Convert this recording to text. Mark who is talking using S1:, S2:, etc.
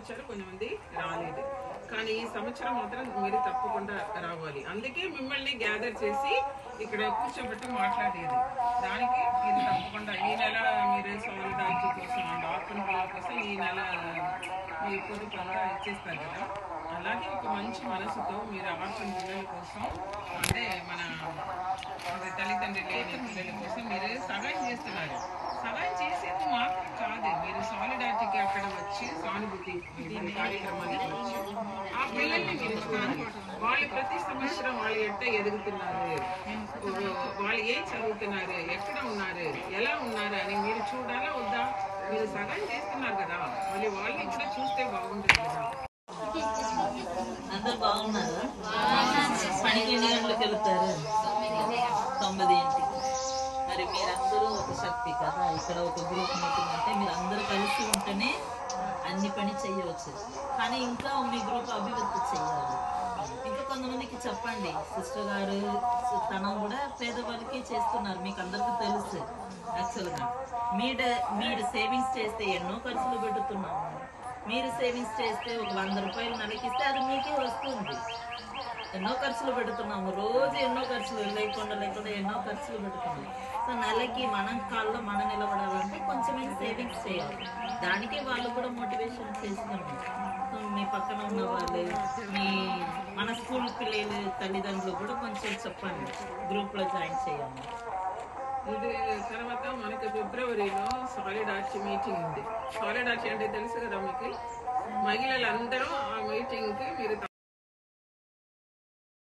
S1: వచ్చారు, కొంతమంది రాలేదు. కానీ ఈ సంవత్సరం మాత్రం మీరు తప్పకుండా రావాలి. అందుకే మిమ్మల్ని గ్యాదర్ చేసి ఇక్కడ కూర్చోబెట్టి మాట్లాడేది. దానికి మీరు తప్పకుండా ఈ నెల మీరు సాలిడారిటీ కోసం అండ్ ఆర్ఫన్ పిల్లల కోసం ఈ నెల మీరు పొదుపుగా ఇచ్చేస్తారు కదా. అలాగే ఒక మంచి మనసుతో మీరు ఆర్ఫన్ పిల్లల కోసం, అంటే మన తల్లిదండ్రులు లేని పిల్లల కోసం మీరు సహాయం చేస్తున్నారు. సహాయం చేసేది మాత్రం కాదు, మీరు సాలిడారిటీకి అక్కడ వచ్చి సానుభూతి కార్యక్రమానికి వచ్చి ఆ పిల్లల్ని మీరు చూడాలి. వాళ్ళు ప్రతి సంవత్సరం వాళ్ళు ఎట్ట ఎదుగుతున్నారు, వాళ్ళు ఏం చదువుతున్నారు, ఎక్కడ ఉన్నారు, ఎలా ఉన్నారు అని మీరు చూడాలా వద్దా? మీరు సహాయం చేస్తున్నారు కదా, మళ్ళీ వాళ్ళని కూడా చూస్తే బాగుంటుంది కదా.
S2: అందరు బాగున్నారు. పనికి ఎన్ని గంటలకు వెళ్తారు? 9 మరి మీరందరూ ఒక శక్తి కదా. ఇక్కడ ఒక గ్రూప్ మీటింగ్ అంటే మీరు అందరూ కలిసి ఉంటేనే అన్ని పని చేయవచ్చు. కానీ ఇంకా మీ గ్రూప్ అభివృద్ధి చేయాలి. ఇంకా కొంతమందికి చెప్పండి, సిస్టర్ గారు తనం కూడా పేదవాళ్ళకి చేస్తున్నారు, మీకు అందరికీ తెలుసు. యాక్చువల్గా మీరు సేవింగ్స్ చేస్తే ఎన్నో ఖర్చులు పెడుతున్నాము. మీరు సేవింగ్స్ చేస్తే ఒక 100 రూపాయలు నెలకిస్తే అది మీకే వస్తుంది. ఎన్నో ఖర్చులు పెడుతున్నాము, రోజు ఎన్నో ఖర్చులు లేకుండా ఎన్నో ఖర్చులు పెడుతున్నాము. సో నెలకి మనం కాళ్ళలో మనం నిలబడాలంటే కొంచెమైనా సేవింగ్స్ చేయాలి. దానికి వాళ్ళు కూడా మోటివేషన్ చేస్తున్నాము. సో మీ పక్కన ఉన్న వాళ్ళు, మన స్కూల్ పిల్లలు తల్లిదండ్రులు కూడా కొంచెం చెప్పండి, గ్రూప్లో జాయిన్ చేయాలి.
S1: ఇది తర్వాత మనకి ఫిబ్రవరిలో సాలిడారిటీ మీటింగ్ ఉంది. సాలిడారిటీ అంటే తెలుసు కదా మీకు. మహిళలందరూ ఆ మీటింగ్కి మీరు